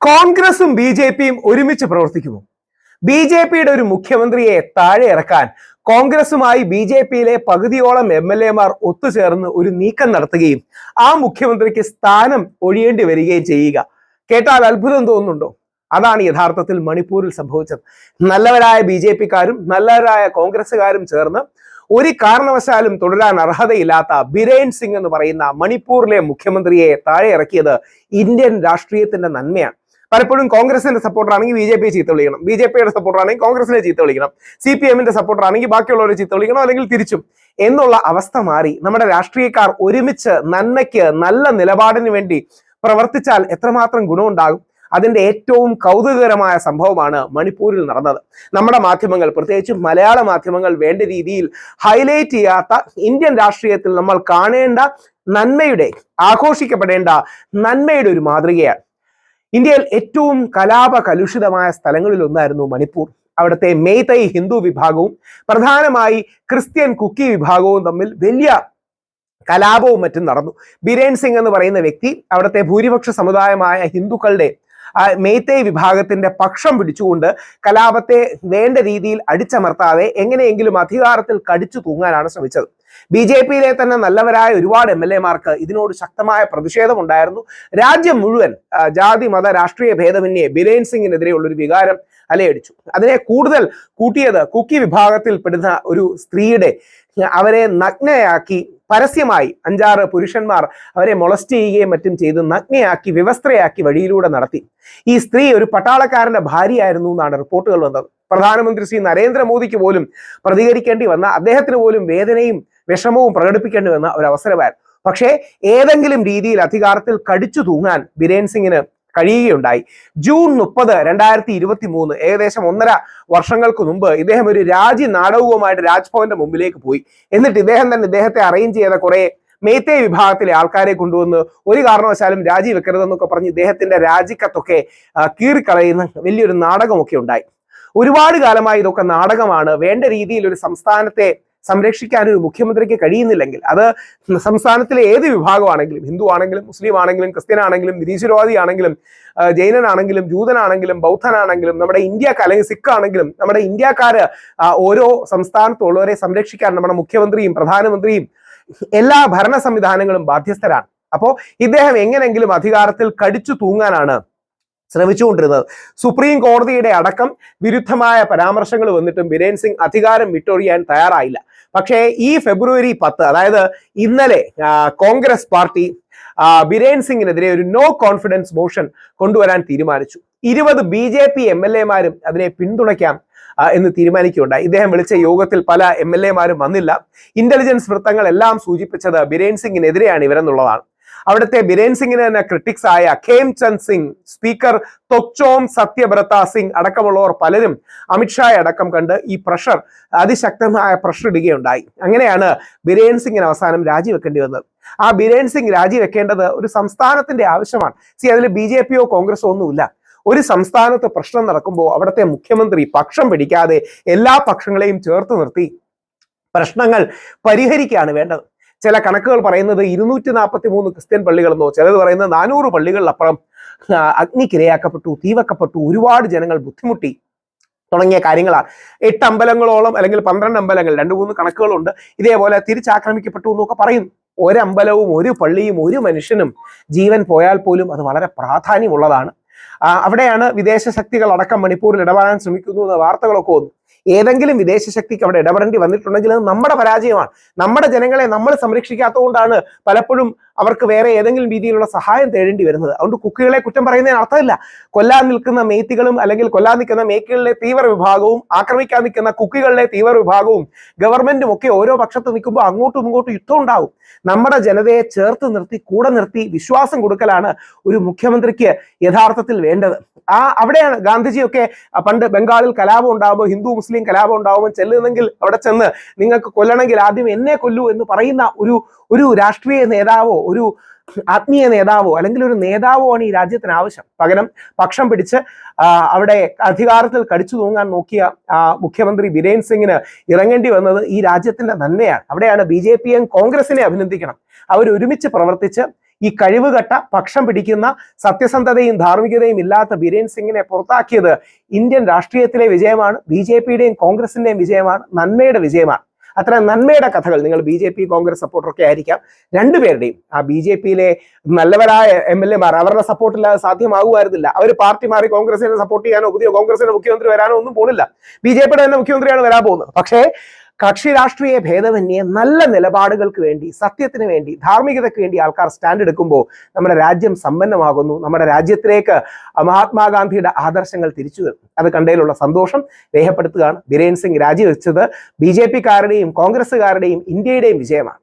കോൺഗ്രസും B J പിയും ഒരുമിച്ച് പ്രവർത്തിക്കുമോ? ബി ജെ പിയുടെ ഒരു മുഖ്യമന്ത്രിയെ താഴെ ഇറക്കാൻ കോൺഗ്രസുമായി ബി ജെ പിയിലെ പകുതിയോളം MLA-മാർ ഒത്തുചേർന്ന് ഒരു നീക്കം നടത്തുകയും ആ മുഖ്യമന്ത്രിക്ക് സ്ഥാനം ഒഴിയേണ്ടി വരികയും ചെയ്യുക കേട്ടാൽ അത്ഭുതം തോന്നുന്നുണ്ടോ? അതാണ് യഥാർത്ഥത്തിൽ മണിപ്പൂരിൽ സംഭവിച്ചത്. നല്ലവരായ ബി ജെ പിക്കാരും നല്ലവരായ കോൺഗ്രസുകാരും ചേർന്ന് ഒരു കാരണവശാലും തുടരാൻ അർഹതയില്ലാത്ത ബിരേൻ സിംഗ് എന്ന് പറയുന്ന മണിപ്പൂരിലെ മുഖ്യമന്ത്രിയെ താഴെ ഇറക്കിയത് ഇന്ത്യൻ രാഷ്ട്രീയത്തിന്റെ നന്മയാണ്. പലപ്പോഴും കോൺഗ്രസിന്റെ സപ്പോർട്ടർ ആണെങ്കിൽ ബി ജെ പിയെ ചീത്ത വിളിക്കണം, ബി ജെ പിയുടെ സപ്പോർട്ടർ ആണെങ്കിൽ കോൺഗ്രസിനെ ചീത്ത വിളിക്കണം, CPM-ന്റെ സപ്പോർട്ടർ ആണെങ്കിൽ ബാക്കിയുള്ളവരെ ചീത്ത വിളിക്കണം, അല്ലെങ്കിൽ തിരിച്ചും എന്നുള്ള അവസ്ഥ മാറി നമ്മുടെ രാഷ്ട്രീയക്കാർ ഒരുമിച്ച് നന്മയ്ക്ക് നല്ല നിലപാടിന് വേണ്ടി പ്രവർത്തിച്ചാൽ എത്രമാത്രം ഗുണമുണ്ടാകും. അതിന്റെ ഏറ്റവും കൗതുകകരമായ സംഭവമാണ് മണിപ്പൂരിൽ നടന്നത്. നമ്മുടെ മാധ്യമങ്ങൾ, പ്രത്യേകിച്ചും മലയാള മാധ്യമങ്ങൾ വേണ്ട രീതിയിൽ ഹൈലൈറ്റ് ചെയ്യാത്ത ഇന്ത്യൻ രാഷ്ട്രീയത്തിൽ നമ്മൾ കാണേണ്ട നന്മയുടെ, ആഘോഷിക്കപ്പെടേണ്ട നന്മയുടെ ഒരു മാതൃകയാണ്. ഇന്ത്യയിൽ ഏറ്റവും കലാപ കലുഷിതമായ സ്ഥലങ്ങളിൽ ഒന്നായിരുന്നു മണിപ്പൂർ. അവിടുത്തെ മെയ്തൈ ഹിന്ദു വിഭാഗവും പ്രധാനമായി ക്രിസ്ത്യൻ കുക്കി വിഭാഗവും തമ്മിൽ വലിയ കലാപവും മറ്റും നടന്നു. ബിരേൻ സിംഗ് എന്ന് പറയുന്ന വ്യക്തി അവിടുത്തെ ഭൂരിപക്ഷ സമുദായമായ ഹിന്ദുക്കളുടെ മെയ്തൈ വിഭാഗത്തിന്റെ പക്ഷം പിടിച്ചുകൊണ്ട് കലാപത്തെ വേണ്ട രീതിയിൽ അടിച്ചമർത്താതെ എങ്ങനെയെങ്കിലും അധികാരത്തിൽ കടിച്ചു തൂങ്ങാനാണ് ശ്രമിച്ചത്. ബി ജെ പിയിലെ തന്നെ നല്ലവരായ ഒരുപാട് MLA-മാർക്ക് ഇതിനോട് ശക്തമായ പ്രതിഷേധമുണ്ടായിരുന്നു. രാജ്യം മുഴുവൻ ജാതി മത രാഷ്ട്രീയ ഭേദമന്യേ ബിരേൻ സിംഗിനെതിരെയുള്ളൊരു വികാരം അലയടിച്ചു. അതിനെ കൂടുതൽ കൂട്ടിയത് കുക്കി വിഭാഗത്തിൽ പെടുന്ന ഒരു സ്ത്രീയുടെ അവരെ നഗ്നയാക്കി പരസ്യമായി 5-6 പുരുഷന്മാർ അവരെ മൊളസ്റ്റ് ചെയ്യുകയും മറ്റും ചെയ്ത് നഗ്നയാക്കി വിവസ്ത്രയാക്കി വഴിയിലൂടെ നടത്തി. ഈ സ്ത്രീ ഒരു പട്ടാളക്കാരന്റെ ഭാര്യയായിരുന്നു എന്നാണ് റിപ്പോർട്ടുകൾ വന്നത്. പ്രധാനമന്ത്രി ശ്രീ നരേന്ദ്രമോദിക്ക് പോലും പ്രതികരിക്കേണ്ടി വന്ന, അദ്ദേഹത്തിന് പോലും വേദനയും വിഷമവും പ്രകടിപ്പിക്കേണ്ടി വന്ന ഒരു അവസരമായിരുന്നു. പക്ഷേ ഏതെങ്കിലും രീതിയിൽ അധികാരത്തിൽ കടിച്ചു തൂങ്ങാൻ ബിരേൻ സിംഗിന് കഴിയുകയുണ്ടായി. ജൂൺ 30, 2023, ഏകദേശം 1.5 വർഷങ്ങൾക്ക് മുമ്പ് ഇദ്ദേഹം ഒരു രാജി നാടകവുമായിട്ട് രാജ്ഭവന്റെ മുമ്പിലേക്ക് പോയി. എന്നിട്ട് ഇദ്ദേഹത്തെ അറേഞ്ച് ചെയ്ത കുറെ മെയ്തൈ വിഭാഗത്തിലെ ആൾക്കാരെ കൊണ്ടുവന്ന് ഒരു കാരണവശാലും രാജി വെക്കരുതെന്നൊക്കെ പറഞ്ഞ് ഇദ്ദേഹത്തിന്റെ രാജിക്കത്തൊക്കെ കീറിക്കളയുന്ന വലിയൊരു നാടകമൊക്കെ ഉണ്ടായി. ഒരുപാട് കാലമായി ഇതൊക്കെ നാടകമാണ്. വേണ്ട രീതിയിൽ ഒരു സംസ്ഥാനത്തെ സംരക്ഷിക്കാൻ ഒരു മുഖ്യമന്ത്രിക്ക് കഴിയുന്നില്ലെങ്കിൽ അത് സംസ്ഥാനത്തിലെ ഏത് വിഭാഗമാണെങ്കിലും, ഹിന്ദു ആണെങ്കിലും മുസ്ലിം ആണെങ്കിലും ക്രിസ്ത്യൻ ആണെങ്കിലും നിരീശ്വരവാദി ആണെങ്കിലും ജൈനനാണെങ്കിലും ജൂതനാണെങ്കിലും ബൗദ്ധനാണെങ്കിലും നമ്മുടെ ഇന്ത്യക്കാർ അല്ലെങ്കിൽ സിഖ് ആണെങ്കിലും നമ്മുടെ ഇന്ത്യക്കാര് ഓരോ സംസ്ഥാനത്തുള്ളവരെ സംരക്ഷിക്കാൻ നമ്മുടെ മുഖ്യമന്ത്രിയും പ്രധാനമന്ത്രിയും എല്ലാ ഭരണ സംവിധാനങ്ങളും ബാധ്യസ്ഥരാണ്. അപ്പോൾ ഇദ്ദേഹം എങ്ങനെങ്കിലും അധികാരത്തിൽ കടിച്ചു തൂങ്ങാനാണ് ശ്രമിച്ചുകൊണ്ടിരുന്നത്. സുപ്രീം കോടതിയുടെ അടക്കം വിരുദ്ധമായ പരാമർശങ്ങൾ വന്നിട്ടും ബിരേൻ സിംഗ് അധികാരം വിട്ടൊഴിയാൻ തയ്യാറായില്ല. പക്ഷേ ഈ ഫെബ്രുവരി 10, അതായത് ഇന്നലെ, കോൺഗ്രസ് പാർട്ടി ബിരേൻ സിംഗിനെതിരെ ഒരു നോ കോൺഫിഡൻസ് മോഷൻ കൊണ്ടുവരാൻ തീരുമാനിച്ചു. 20 BJP MLA-മാരും അതിനെ പിന്തുണയ്ക്കാം എന്ന് തീരുമാനിക്കുകയുണ്ടായി. ഇദ്ദേഹം വിളിച്ച യോഗത്തിൽ പല MLA-മാരും വന്നില്ല. ഇന്റലിജൻസ് വൃത്തങ്ങൾ എല്ലാം സൂചിപ്പിച്ചത് ബിരേൻ സിംഗിനെതിരെയാണ് ഇവരെന്നുള്ളതാണ്. അവിടുത്തെ ബിരേൻ സിംഗിന് തന്നെ ക്രിട്ടിക്സ് ആയ ഖേംചന്ദ് സിംഗ്, സ്പീക്കർ തൊക്ചോം സത്യബ്രത സിംഗ് അടക്കമുള്ളവർ പലരും അമിത്ഷായെ അടക്കം കണ്ട് ഈ പ്രഷർ, അതിശക്തമായ പ്രഷർ ഇടുകയുണ്ടായി. അങ്ങനെയാണ് ബിരേൻ സിംഗിന് അവസാനം രാജിവെക്കേണ്ടി വന്നത്. ആ ബിരേൻ സിംഗ് രാജിവെക്കേണ്ടത് ഒരു സംസ്ഥാനത്തിന്റെ ആവശ്യമാണ്. അതിൽ BJP-യോ കോൺഗ്രസോ ഒന്നുമില്ല. ഒരു സംസ്ഥാനത്ത് പ്രശ്നം നടക്കുമ്പോൾ അവിടുത്തെ മുഖ്യമന്ത്രി പക്ഷം പിടിക്കാതെ എല്ലാ പക്ഷങ്ങളെയും ചേർത്ത് നിർത്തി പ്രശ്നങ്ങൾ പരിഹരിക്കുകയാണ് വേണ്ടത്. ചില കണക്കുകൾ പറയുന്നത് 243 ക്രിസ്ത്യൻ പള്ളികളെന്നോ, ചിലത് പറയുന്നത് 400 പള്ളികളിലപ്പുറം അഗ്നിക്കിരയാക്കപ്പെട്ടു, തീവക്കപ്പെട്ടു, ഒരുപാട് ജനങ്ങൾ ബുദ്ധിമുട്ടി തുടങ്ങിയ കാര്യങ്ങളാണ്. 8 അമ്പലങ്ങളോളം അല്ലെങ്കിൽ 12 അമ്പലങ്ങൾ, 2-3 കണക്കുകളുണ്ട്, ഇതേപോലെ തിരിച്ചാക്രമിക്കപ്പെട്ടു എന്നൊക്കെ പറയുന്നു. ഒരമ്പലവും ഒരു പള്ളിയും ഒരു മനുഷ്യനും ജീവൻ പോയാൽ പോലും അത് വളരെ പ്രാധാന്യമുള്ളതാണ്. അവിടെയാണ് വിദേശ ശക്തികൾ അടക്കം മണിപ്പൂരിൽ ഇടപെടാൻ ശ്രമിക്കുന്നു എന്ന വാർത്തകളൊക്കെ വന്നു. ഏതെങ്കിലും വിദേശ ശക്തിക്ക് അവിടെ ഇടപെടേണ്ടി വന്നിട്ടുണ്ടെങ്കിൽ അത് നമ്മുടെ പരാജയമാണ്. നമ്മുടെ ജനങ്ങളെ നമ്മൾ സംരക്ഷിക്കാത്തതുകൊണ്ടാണ് പലപ്പോഴും അവർക്ക് വേറെ ഏതെങ്കിലും രീതിയിലുള്ള സഹായം തേടേണ്ടി വരുന്നത്. അതുകൊണ്ട് കുക്കികളെ കുറ്റം പറയുന്നതിന് അർത്ഥമില്ല. കൊല്ലാൻ നിൽക്കുന്ന മെയ്ത്തികളും അല്ലെങ്കിൽ കൊല്ലാൻ നിൽക്കുന്ന മേയ്ക്കുകളിലെ തീവ്ര വിഭാഗവും ആക്രമിക്കാൻ നിൽക്കുന്ന കുക്കികളിലെ തീവ്ര വിഭാഗവും ഗവൺമെന്റും ഒക്കെ ഓരോ പക്ഷത്ത് നിൽക്കുമ്പോൾ അങ്ങോട്ടും ഇങ്ങോട്ടും യുദ്ധം ഉണ്ടാവും. നമ്മുടെ ജനതയെ ചേർത്ത് നിർത്തി, കൂടെ നിർത്തി വിശ്വാസം കൊടുക്കലാണ് ഒരു മുഖ്യമന്ത്രിക്ക് യഥാർത്ഥത്തിൽ വേണ്ടത്. അവിടെയാണ് ഗാന്ധിജിയൊക്കെ പണ്ട് ബംഗാളിൽ കലാപം ഉണ്ടാകുമ്പോൾ, ഹിന്ദു മുസ്ലിം കലാപം ഉണ്ടാകുമ്പോൾ ചെല്ലുന്നെങ്കിൽ അവിടെ ചെന്ന് നിങ്ങൾക്ക് കൊല്ലണമെങ്കിൽ ആദ്യം എന്നെ കൊല്ലൂ എന്ന് പറയുന്ന ഒരു രാഷ്ട്രീയ നേതാവോ ഒരു ആത്മീയ നേതാവോ അല്ലെങ്കിൽ ഒരു നേതാവോ ആണ് ഈ രാജ്യത്തിന് ആവശ്യം. പകരം പക്ഷം പിടിച്ച് അവിടെ അധികാരത്തിൽ കടിച്ചു തൂങ്ങാൻ നോക്കിയ മുഖ്യമന്ത്രി ബിരേൻ സിംഗിന് ഇറങ്ങേണ്ടി വന്നത് ഈ രാജ്യത്തിന്റെ നന്മയാണ്. അവിടെയാണ് BJP-യും കോൺഗ്രസിനെ അഭിനന്ദിക്കണം. അവർ ഒരുമിച്ച് പ്രവർത്തിച്ച് ഈ കഴിവുകെട്ട പക്ഷം പിടിക്കുന്ന സത്യസന്ധതയും ധാർമ്മികതയും ഇല്ലാത്ത ബിരേൻ സിംഗിനെ പുറത്താക്കിയത് ഇന്ത്യൻ രാഷ്ട്രീയത്തിലെ വിജയമാണ്, ബി.ജെ.പിയുടെയും കോൺഗ്രസിന്റെയും വിജയമാണ്, നന്മയുടെ വിജയമാണ്. അത്ര നന്മയുടെ കഥകൾ നിങ്ങൾ ബി.ജെ.പി കോൺഗ്രസ് സപ്പോർട്ടറൊക്കെ ആയിരിക്കാം, രണ്ടുപേരുടെയും ആ ബി.ജെ.പിയിലെ നല്ലവരായ എം.എൽ.എമാർ അവരുടെ സപ്പോർട്ടില്ലാതെ സാധ്യമാകുമായിരുന്നില്ല. അവർ പാർട്ടി മാറി കോൺഗ്രസിനെ സപ്പോർട്ട് ചെയ്യാനോ പുതിയ കോൺഗ്രസിന്റെ മുഖ്യമന്ത്രി വരാനോ ഒന്നും പോകുന്നില്ല. ബി.ജെ.പിയുടെ തന്നെ മുഖ്യമന്ത്രിയാണ് വരാൻ പോകുന്നത്. പക്ഷേ കക്ഷി രാഷ്ട്രീയ ഭേദമന്യേ നല്ല നിലപാടുകൾക്ക് വേണ്ടി, സത്യത്തിന് വേണ്ടി, ധാർമ്മികതയ്ക്ക് വേണ്ടി ആൾക്കാർ സ്റ്റാൻഡ് എടുക്കുമ്പോൾ നമ്മുടെ രാജ്യം സമ്പന്നമാകുന്നു. നമ്മുടെ രാജ്യത്തിലേക്ക് മഹാത്മാഗാന്ധിയുടെ ആദർശങ്ങൾ തിരിച്ചു വരുന്നു. അത് കണ്ടതിലുള്ള സന്തോഷം രേഖപ്പെടുത്തുകയാണ്. ബിരേൻ സിംഗ് രാജിവെച്ചത് ബി.ജെ.പിക്കാരുടെയും കോൺഗ്രസ്സുകാരുടെയും ഇന്ത്യയുടെയും വിജയമാണ്.